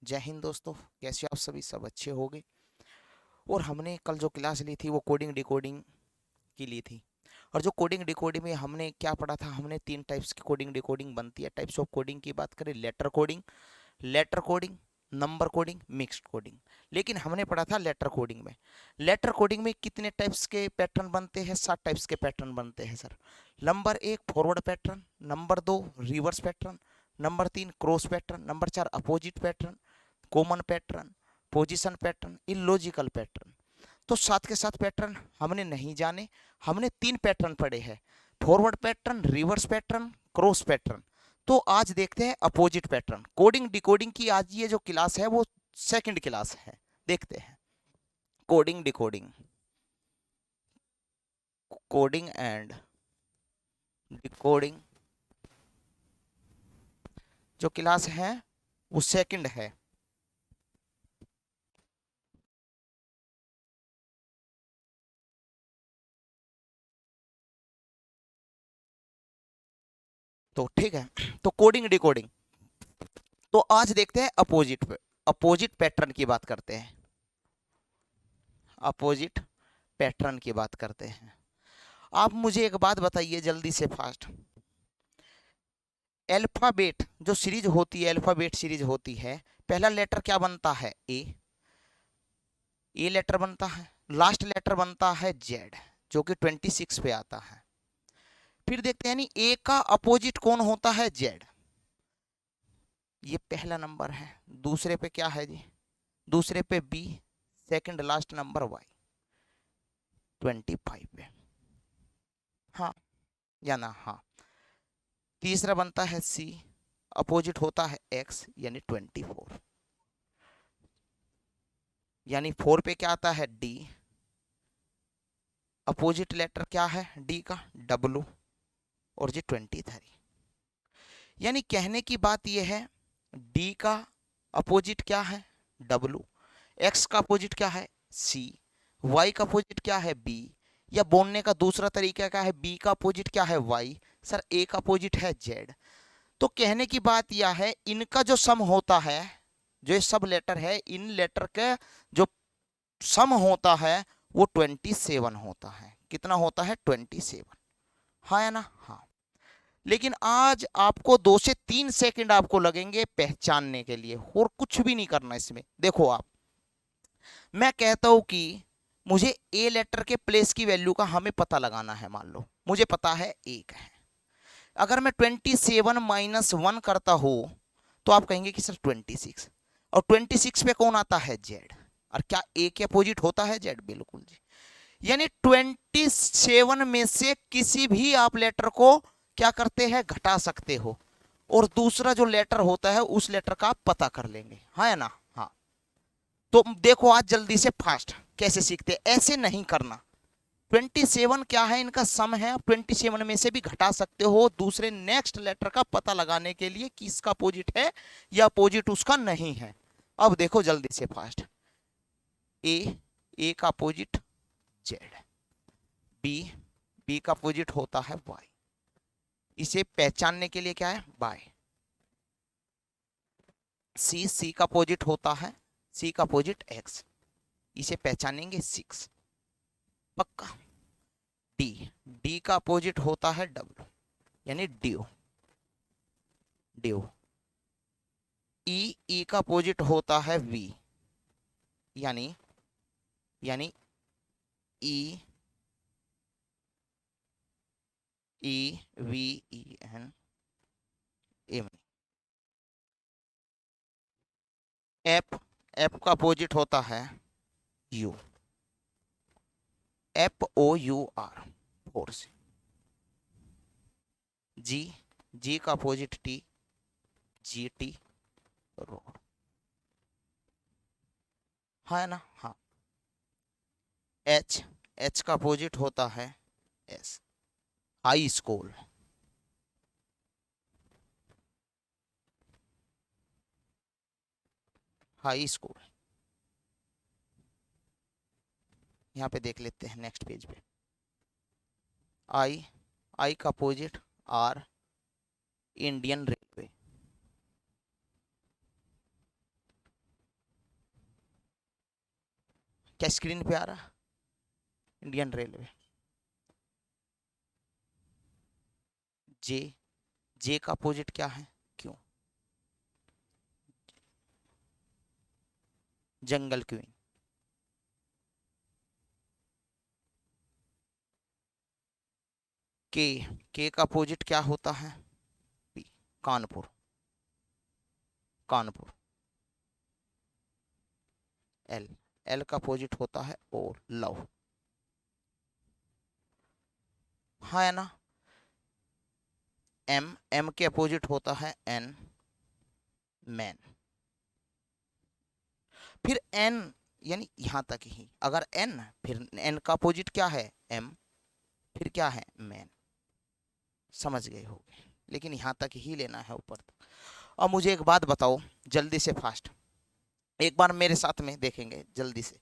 जय हिंद दोस्तों। कैसे आप सभी सब अच्छे होंगे। और हमने कल जो क्लास ली थी वो कोडिंग डिकोडिंग की ली थी। और जो कोडिंग डिकोडिंग में हमने क्या पढ़ा था, हमने तीन टाइप्स की कोडिंग डिकोडिंग बनती है। टाइप्स ऑफ कोडिंग की बात करें, letter coding, number coding, mixed coding. लेकिन हमने पढ़ा था लेटर कोडिंग में। लेटर कोडिंग में कितने टाइप्स के पैटर्न बनते हैं? 7 टाइप्स के पैटर्न बनते हैं sir. Number 1 forward pattern, number 2 reverse pattern, number 3 cross pattern, number 4 opposite pattern, common pattern, position pattern, illogical pattern. तो साथ के साथ पैटर्न हमने नहीं जाने, हमने 3 पैटर्न पढ़े हैं। Forward pattern, reverse pattern, cross pattern. तो आज देखते हैं अपोजिट पैटर्न। कोडिंग डिकोडिंग की आज ये जो क्लास है वो सेकंड क्लास है। देखते हैं coding decoding, coding and decoding जो क्लास है वो सेकंड है। तो ठीक है, तो कोडिंग डिकोडिंग। तो आज देखते हैं अपोजिट पैटर्न की बात करते हैं। अपोजिट पैटर्न की बात करते हैं। आप मुझे एक बात बताइए जल्दी से फास्ट। अल्फाबेट जो सीरीज होती है, अल्फाबेट सीरीज होती है, पहला लेटर क्या बनता है? ए लेटर बनता है। लास्ट लेटर बनता है जेड, जो कि 26 पे आता है। फिर देखते हैं यानी ए का अपोजिट कौन होता है? जेड। ये पहला नंबर है। दूसरे पे क्या है जी? दूसरे पे B, second last number Y, 25 पे। हाँ या ना? हाँ। तीसरा बनता है सी, अपोजिट होता है एक्स, यानी 24। यानी 4 पे क्या आता है? डी, अपोजिट लेटर क्या है डी का? डब्लू, और जी 23। यानी कहने की बात यह है, डी का अपोजिट क्या है? डब्लू, एक्स का अपोजिट क्या है? सी, वाई का अपोजिट क्या है? बी। या बोलने का दूसरा तरीका क्या है? बी का अपोजिट क्या है? वाई। सर ए का अपोजिट है जेड। तो कहने की बात यह है, इनका जो सम होता है, जो ये सब लेटर है, इन लेटर का जो सम होता है वो 27 होता है। कितना होता है? 27। हाँ या ना? हाँ। लेकिन आज आपको 2 से 3 सेकंड आपको लगेंगे पहचानने के लिए, और कुछ भी नहीं करना इसमें। देखो आप, मैं कहता हूं कि मुझे ए लेटर के प्लेस की वैल्यू का हमें पता लगाना है। मान लो मुझे पता है 1 है। अगर मैं 27 - 1 करता हूं तो आप कहेंगे कि सर 26, और 26 पे कौन आता है? जेड। और क्या ए के अपोजिट होता है जेड? बिल्कुल जी। यानी 27 में से किसी भी आप लेटर को क्या करते हैं? घटा सकते हो, और दूसरा जो लेटर होता है उस लेटर का आप पता कर लेंगे। हाँ या ना? हाँ। तो देखो आज जल्दी से फास्ट कैसे सीखते हैं, ऐसे नहीं करना। 27 क्या है? इनका सम है। 27 में से भी घटा सकते हो दूसरे नेक्स्ट लेटर का पता लगाने के लिए कि इसका अपोजिट है या अपोजिट उसका नहीं है। अब देखो जल्दी से फास्ट। ए का अपोजिट जेड, बी, बी का अपोजिट होता है वाई। इसे पहचानने के लिए क्या है? बाय। सी का अपोजिट होता है, सी का अपोजिट एक्स, इसे पहचानेंगे 6। पक्का। डी, डी का अपोजिट होता है डब्ल्यू, यानी ड्यू, ड्यू। ई का अपोजिट होता है वी, यानी यानी E, E V E N, M. F, F का अपोजिट होता है U, F O U R, force. G, G का opposite T, G T, road. हाँ है ना? हाँ। एच, एच का अपोजिट होता है S, high school. High school. यहाँ पे देख लेते हैं नेक्स्ट पेज पे। आई, आई का अपोजिट आर, इंडियन रेलवे। क्या स्क्रीन पे आ रहा? Indian railway. जे, जे का अपोजिट क्या है? क्यों? जंगल क्वीन। के का अपोजिट क्या होता है? P, Kanpur. Kanpur. L, L का अपोजिट होता है ओ, लव। हाँ है ना? एम, एम के अपोजिट होता है एन, मैन। फिर एन, यानी यहां तक ही, अगर एन, फिर एन का अपोजिट क्या है? एम, फिर क्या है? मैन। समझ गए होगे, लेकिन यहां तक ही लेना है ऊपर तक। अब मुझे एक बात बताओ जल्दी से, फास्ट, एक बार मेरे साथ में देखेंगे जल्दी से।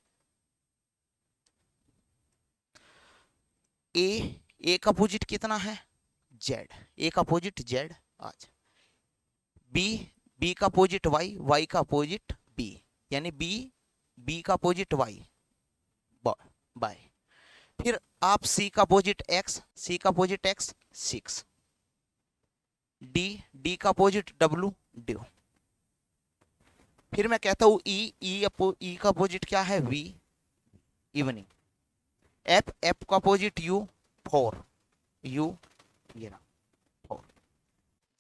ए का अपोजिट कितना है? जेड। ए का अपोजिट जेड। आज बी, बी का अपोजिट वाई, वाई का अपोजिट बी, यानी बी, बी का अपोजिट वाई, बाय। फिर आप सी का अपोजिट एक्स, सी का अपोजिट एक्स 6। डी, डी का अपोजिट डब्लू, ड्यू। फिर मैं कहता हूं ई, ई का अपोजिट क्या है? V, evening. एफ, एफ का अपोजिट यू, 4, यू, ये रहा 4।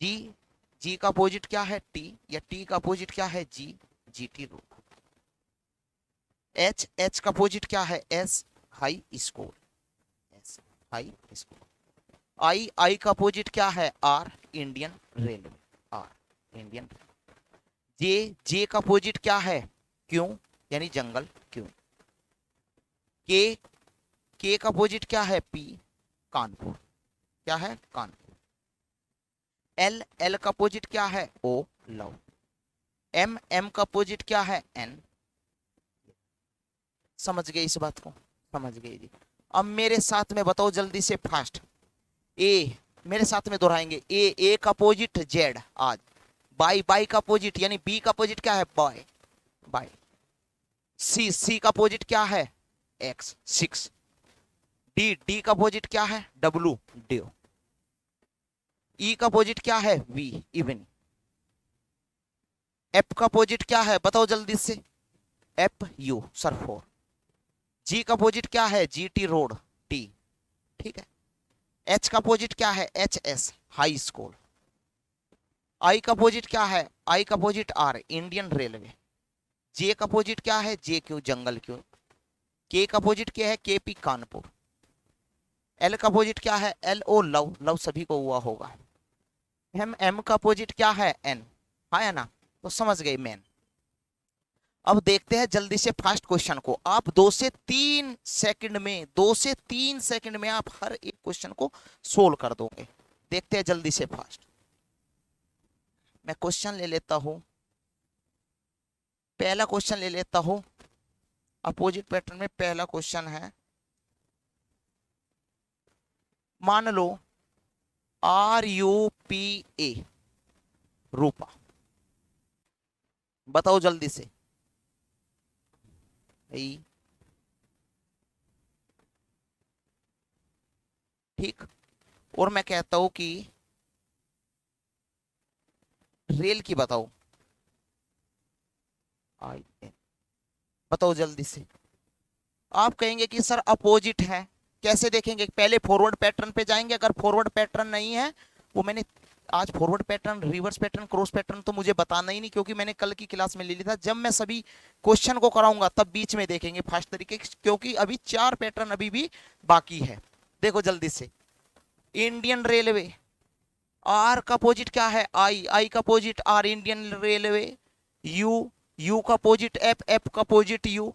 जी, जी का अपोजिट क्या है? टी, या टी का अपोजिट क्या है? G, G T route. H, H का अपोजिट क्या है? S, high school, S, high school. I, I का अपोजिट क्या है? R, Indian railway, R, Indian. J, J का अपोजिट क्या है? क्यों, यानी जंगल, क्यों। के, के का अपोजिट क्या है? पी, कानपुर, क्या है? कानपुर। एल, एल का अपोजिट क्या है? ओ, लव। एम, एम का अपोजिट क्या है? एन। समझ गए इस बात को? समझ गए जी। अब मेरे साथ में बताओ जल्दी से, फास्ट। ए, मेरे साथ में दोहराएंगे। ए का अपोजिट जेड, आज। बाई, बाई का अपोजिट, यानी बी का अपोजिट क्या है? Boy, bye. सी, सी का अपोजिट क्या है? एक्स, 6। डी, डी का अपोजिट क्या है? W, dew. ई का अपोजिट क्या है? V, even. एफ का अपोजिट क्या है? बताओ जल्दी से। F, you, sir 4। जी का अपोजिट क्या है? जी टी, रोड, टी, ठीक है। एच का अपोजिट क्या है? H S, high school. I का अपोजिट क्या है? आई का opposite R, Indian railway. J का अपोजिट क्या है? जे क्यू, जंगल क्यों। के का अपोजिट क्या है? के पी, कानपुर। एल का अपोजिट क्या है? एल ओ, लव, लव सभी को हुआ होगा। एम, एम का अपोजिट क्या है? एन, हाँ है ना? तो समझ गए मैन। अब देखते हैं जल्दी से फास्ट क्वेश्चन को। आप 2 से 3 सेकंड में, 2 से 3 सेकंड में आप हर एक क्वेश्चन को सोल्व कर दोगे। देखते हैं जल्दी से फास्ट। मैं क्वेश्चन ले लेता हूं, पहला क्वेश्चन ले लेता हूं। अपोजिट पैटर्न में पहला क्वेश्चन है, मान लो RUPA, रूपा। बताओ जल्दी से। ई, ठीक। और मैं कहता हूं कि रेल की बताओ, IN। बताओ जल्दी से। आप कहेंगे कि सर अपोजिट है, कैसे देखेंगे? पहले फॉरवर्ड पैटर्न पे जाएंगे, अगर फॉरवर्ड पैटर्न नहीं है, वो मैंने आज forward pattern, reverse pattern, cross pattern तो मुझे बताना ही नहीं, क्योंकि मैंने कल की क्लास में ले लिया था। जब मैं सभी क्वेश्चन को कराऊंगा तब बीच में देखेंगे फास्ट तरीके, क्योंकि अभी 4 पैटर्न अभी भी बाकी है। देखो जल्दी से। इंडियन रेलवे, आर का अपोजिट क्या है? आई, आई का opposite R, Indian railway. You, you का अपोजिट एफ, एफ का अपोजिट यू,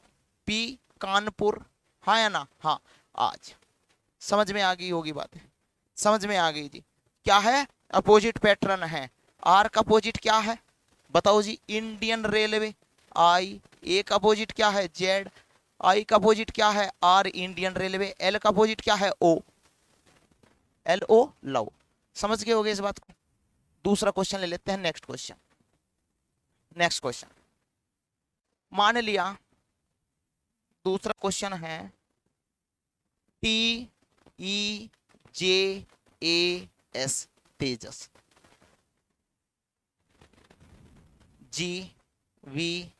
पी, कानपुर, हाँ या ना? हाँ। आज समझ में आ गई होगी बात? समझ में आ गई जी। क्या है? अपोजिट पैटर्न है। आर का अपोजिट क्या है? बताओ जी। इंडियन रेलवे, आई। ए का अपोजिट क्या है? जेड। आई का अपोजिट क्या है? R, Indian railway. एल का अपोजिट क्या है? O, L O, love. समझ गए होगे इस बात को? दूसरा क्वेश्चन ले लेते हैं, नेक्स्ट क्वेश्चन। नेक्स्ट क्वेश्चन, मान लिया दूसरा क्वेश्चन है T E J A S, Tejas. G V,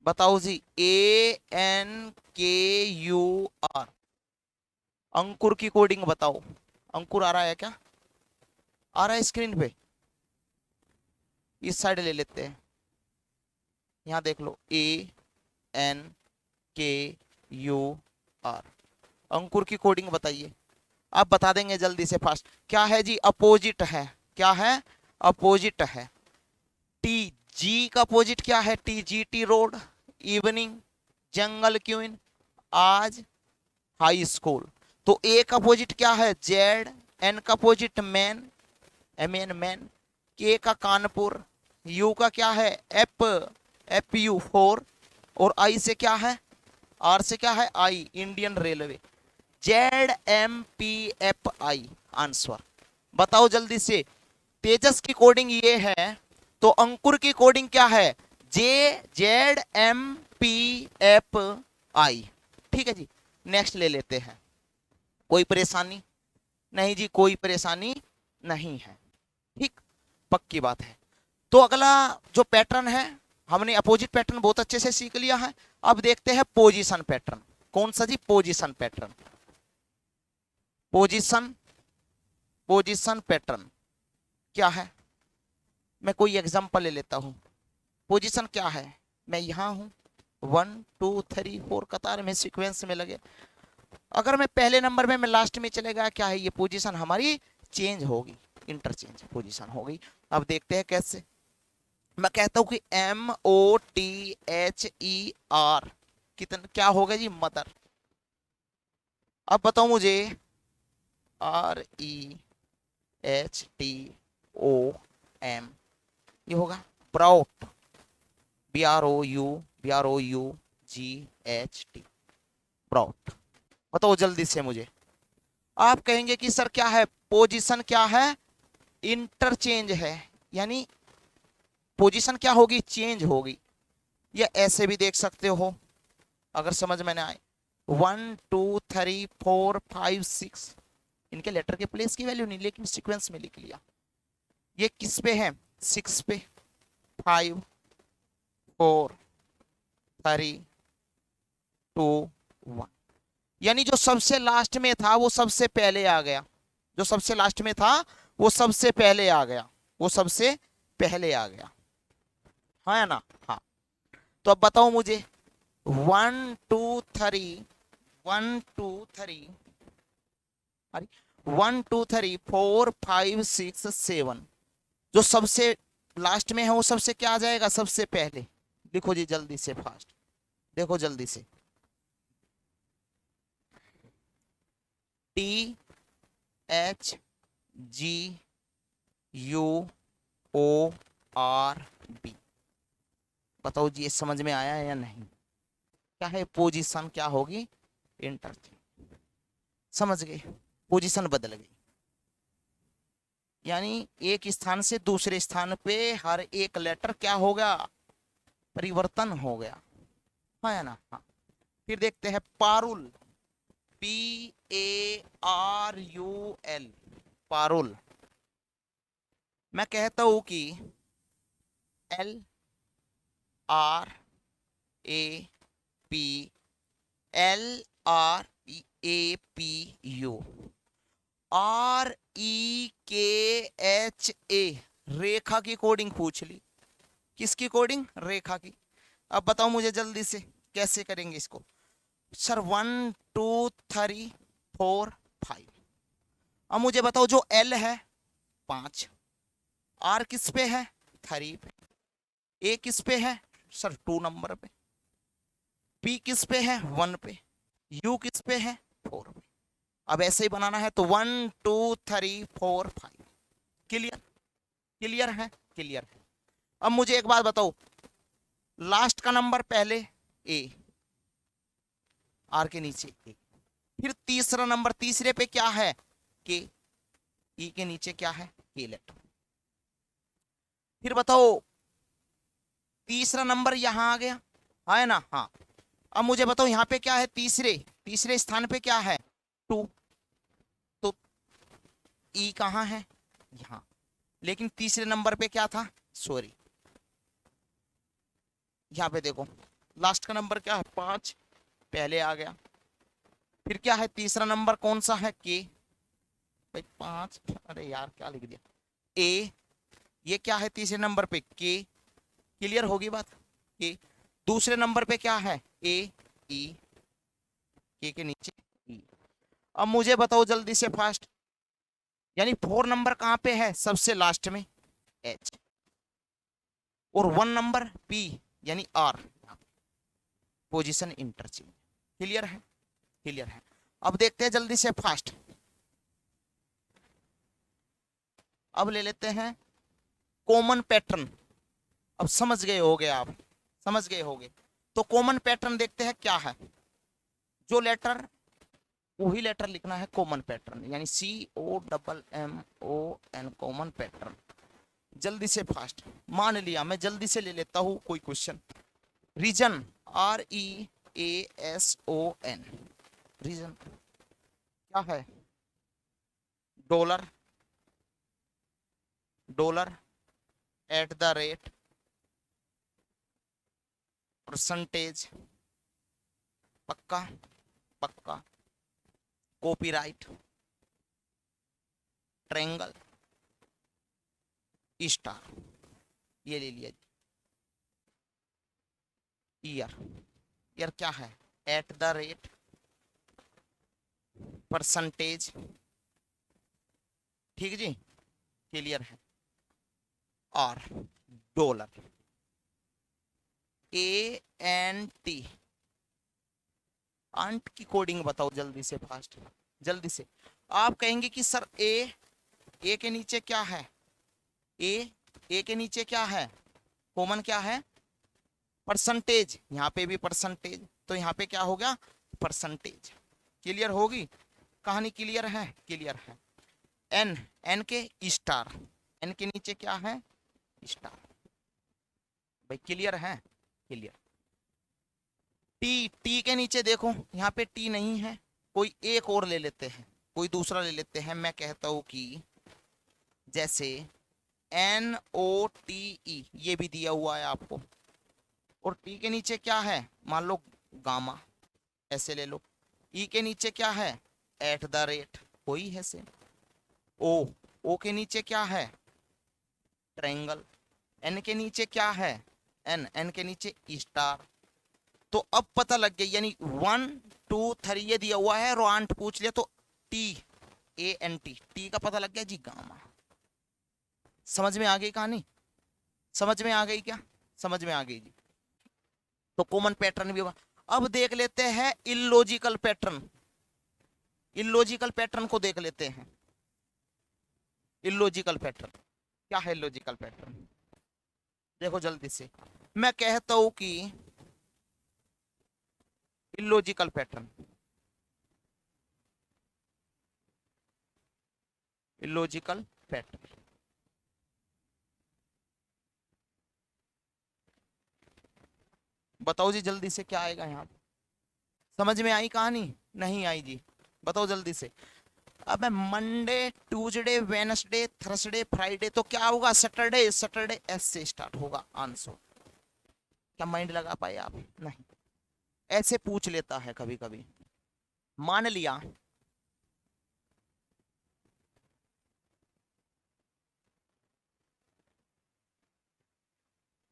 बताओ जी। A N K U R, Ankur की कोडिंग बताओ। अंकुर आ रहा है क्या? आ रहा है स्क्रीन पे? इस साइड ले लेते हैं, यहां देख लो। ए N K U R, Ankur की कोडिंग बताइए। आप बता देंगे जल्दी से, फास्ट। क्या है जी? अपोजिट है। क्या है? अपोजिट है। टी जी का अपोजिट क्या है? T G T, road, evening, jungle queen, आज, हाई स्कूल। तो ए का अपोजिट क्या है? जेड। एन का opposite man, M N man. K का कानपुर। यू का क्या है? एप, एफ यू, फोर। और आई से क्या है? आर से क्या है? I, Indian railway. Z M P F I answer. बताओ जल्दी से। तेजस की कोडिंग ये है, तो अंकुर की कोडिंग क्या है? J Z M P F I. ठीक है जी, नेक्स्ट ले लेते हैं। कोई परेशानी नहीं जी, कोई परेशानी नहीं है। ठीक, पक्की बात है। तो अगला जो पैटर्न है, हमने अपोजिट पैटर्न बहुत अच्छे से सीख लिया है। अब देखते हैं पोजीशन पैटर्न। कौन सा जी? Position pattern. Position, position pattern क्या है? मैं कोई एग्जांपल ले लेता हूं। पोजीशन क्या है? मैं यहां हूं, 1 2 3 4 कतार में, सीक्वेंस में लगे। अगर मैं पहले नंबर में, मैं लास्ट में चले गया, क्या है ये? पोजीशन हमारी चेंज होगी, इंटरचेंज पोजीशन हो गई। अब देखते हैं कैसे। मैं कहता हूं कि MOTHER, कितना क्या होगा जी? मदर। अब बताओ मुझे, REHTOM, ये होगा ब्राउट, BROUGHT, ब्राउट। बताओ जल्दी से मुझे। आप कहेंगे कि सर क्या है? पोजीशन क्या है? इंटरचेंज है, यानी पोजीशन क्या होगी? चेंज होगी। या ऐसे भी देख सकते हो, अगर समझ में ना आए। 1 2 3 4 5 6, इनके लेटर के प्लेस की वैल्यू नहीं, लेकिन सीक्वेंस में लिख लिया। ये किस पे है? 6 पे। 5 4 3 2 1, यानी जो सबसे लास्ट में था वो सबसे पहले आ गया। जो सबसे लास्ट में था वो सबसे पहले आ गया। वो सबसे पहले आ गया, हाँ या ना? हाँ। तो अब बताओ मुझे, 1 2 3, 1 2 3, अरे 1 2 3 4 5 6 7, जो सबसे लास्ट में है वो सबसे क्या आ जाएगा? सबसे पहले। लिखो जी जल्दी से, फास्ट देखो जल्दी से। THGUORB, बताओ जी, ये समझ में आया है या नहीं? क्या है? पोजीशन क्या होगी? इंटरचेंज। समझ गए? पोजीशन बदल गई, यानी एक स्थान से दूसरे स्थान पे हर एक लेटर क्या हो गया? परिवर्तन हो गया, हाँ या ना? हाँ। फिर देखते हैं पारुल, PARUL, पारुल। मैं कहता हूं कि LRAPLRAPU, REKHA, रेखा की कोडिंग पूछ ली। किसकी कोडिंग? रेखा की। अब बताओ मुझे जल्दी से, कैसे करेंगे इसको? सर 1 2 3 4 5। अब मुझे बताओ, जो L है 5, R किस पे है? 3 पे। A किस पे है? सर 2 नंबर पे। P किस पे है? 1 पे। U किस पे है? 4 पे। अब ऐसे ही बनाना है, तो 1 2 3 4 5। क्लियर? क्लियर है? क्लियर है। अब मुझे एक बात बताओ, लास्ट का नंबर पहले A, R के नीचे A। फिर तीसरा नंबर, तीसरे पे क्या है? K, E के नीचे क्या है? K letter. फिर बताओ, तीसरा नंबर यहाँ आ गया, है ना? हाँ। अब मुझे बताओ यहाँ पे क्या है, तीसरे तीसरे स्थान पे क्या है, 2। तो ई कहाँ है, यहाँ। लेकिन तीसरे नंबर पे क्या था, सॉरी, यहाँ पे देखो लास्ट का नंबर क्या है, 5, पहले आ गया। फिर क्या है, तीसरा नंबर कौन सा है, के। भाई 5, अरे यार क्या लिख दिया, ए। ये क्या है तीसरे नंबर पे, के। क्लियर होगी बात, के। दूसरे नंबर पे क्या है, ए, ई, के नीचे ई। अब मुझे बताओ जल्दी से फास्ट, यानी 4 नंबर कहाँ पे है, सबसे लास्ट में, एच। और 1 नंबर पी, यानी आर, पोजीशन इंटरचेंज। क्लियर है, क्लियर है। अब देखते हैं जल्दी से फास्ट, अब ले लेते हैं कॉमन पैटर्न। अब समझ गए होगे आप, समझ गए होगे। तो कॉमन पैटर्न देखते हैं क्या है, जो लेटर वही लेटर लिखना है, कॉमन पैटर्न, यानी COMMON, कॉमन पैटर्न। जल्दी से फास्ट, मान लिया मैं जल्दी से ले लेता हूं कोई क्वेश्चन। रीजन, REASON, रीजन क्या है, dollar, dollar, at the rate, percentage, पक्का, पक्का, कॉपीराइट, ट्रायंगल, स्टार। ये ले लिया। ईयर, ईयर क्या है, एट द रेट, परसेंटेज, ठीक जी, क्लियर है। और डॉलर, ANT, आंट की कोडिंग बताओ जल्दी से फास्ट, जल्दी से। आप कहेंगे कि सर ए के नीचे क्या है, ए के नीचे क्या है, कॉमन क्या है, परसेंटेज। यहाँ पे भी परसेंटेज, तो यहाँ पे क्या हो गया, परसेंटेज। क्लियर होगी कहानी, क्लियर है, क्लियर है। एन, एन के स्टार, एन के नीचे क्या है, स्टार। भाई क्लियर है, क्लियर। टी, टी के नीचे देखो यहाँ पे टी नहीं है, कोई एक और ले लेते हैं, कोई दूसरा ले लेते हैं। मैं कहता हूं कि जैसे NOTE, ये भी दिया हुआ है आपको, और टी के नीचे क्या है, मान लो गामा, ऐसे ले लो। ई के नीचे क्या है, एट द रेट, कोई है से। ओ के नीचे क्या है, ट्रायंगल। एन के नीचे क्या है, एन के नीचे स्टार। तो अब पता लग गया, यानी 1 2 3 ये दिया हुआ है, रोआंट पूछ लिया तो TANT, टी का पता लग गया जी, गामा। समझ में आ गई कहानी, समझ में आ गई क्या, समझ में आ गई जी। तो कॉमन पैटर्न भी। अब देख लेते हैं इलॉजिकल पैटर्न, इलॉजिकल पैटर्न को देख लेते हैं। इलॉजिकल पैटर्न क्या है, इलॉजिकल पैटर्न देखो जल्दी से। मैं कहता हूं कि इलॉजिकल पैटर्न, इलॉजिकल पैटर्न, बताओ जी जल्दी से क्या आएगा यहाँ पे। समझ में आई कहानी, नहीं आई जी, बताओ जल्दी से। अब Monday, Tuesday, Wednesday, Thursday, Friday, तो क्या होगा, सैटरडे, सैटरडे एस से स्टार्ट होगा आंसर। क्या माइंड लगा पाए आप, नहीं, ऐसे पूछ लेता है कभी कभी। मान लिया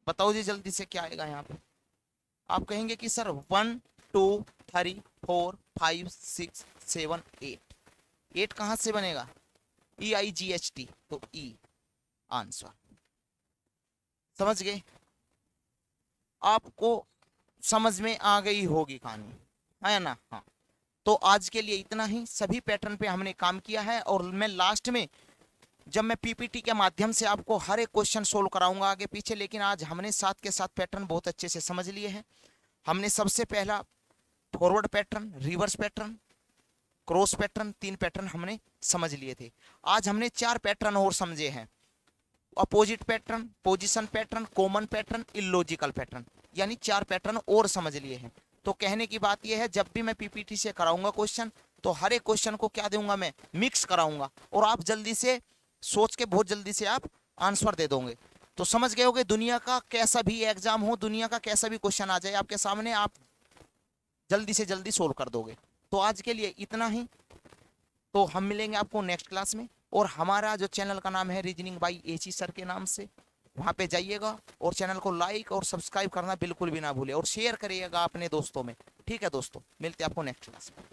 बताओ जी जल्दी से क्या आएगा यहाँ पे। आप कहेंगे कि सर 1 2 3 4 5 6 7 8, 8 कहाँ से बनेगा, EIGHT, तो ई आंसर। समझ गए, आपको समझ में आ गई होगी कहानी, है ना? हाँ। तो आज के लिए इतना ही, सभी पैटर्न पे हमने काम किया है, और मैं लास्ट में जब मैं PPT के माध्यम से आपको हर एक क्वेश्चन सोल्व कराऊंगा आगे पीछे। लेकिन आज हमने साथ के साथ पैटर्न बहुत अच्छे से समझ लिए हैं। हमने सबसे पहला forward pattern, reverse pattern, cross pattern, 3 pattern हमने समझ लिए थे। आज हमने 4 पैटर्न और समझे हैं। Opposite pattern, position pattern, common pattern, illogical pattern, यानी 4 पैटर्न और समझ लिए हैं। तो कहने की बात यह है, जब भी मैं पीपीटी से कराऊंगा क्वेश्चन, तो हर एक क्वेश्चन को क्या दूंगा, मैं मिक्स कराऊंगा, और आप जल्दी से सोच के बहुत जल्दी से आप आंसर दे दोगे। तो समझ गए होगे, दुनिया का कैसा भी एग्जाम हो, दुनिया का कैसा भी क्वेश्चन आ जाए आपके सामने, आप जल्दी से जल्दी सोल्व कर दोगे। तो आज के लिए इतना ही। तो हम मिलेंगे आपको नेक्स्ट क्लास में। और हमारा जो चैनल का नाम है रीजनिंग बाय एची सर के नाम से, वहाँ पे जाइएगा और चैनल को लाइक और सब्सक्राइब करना बिल्कुल भी ना भूले, और शेयर करिएगा अपने दोस्तों में। ठीक है दोस्तों, मिलते हैं आपको नेक्स्ट क्लास में।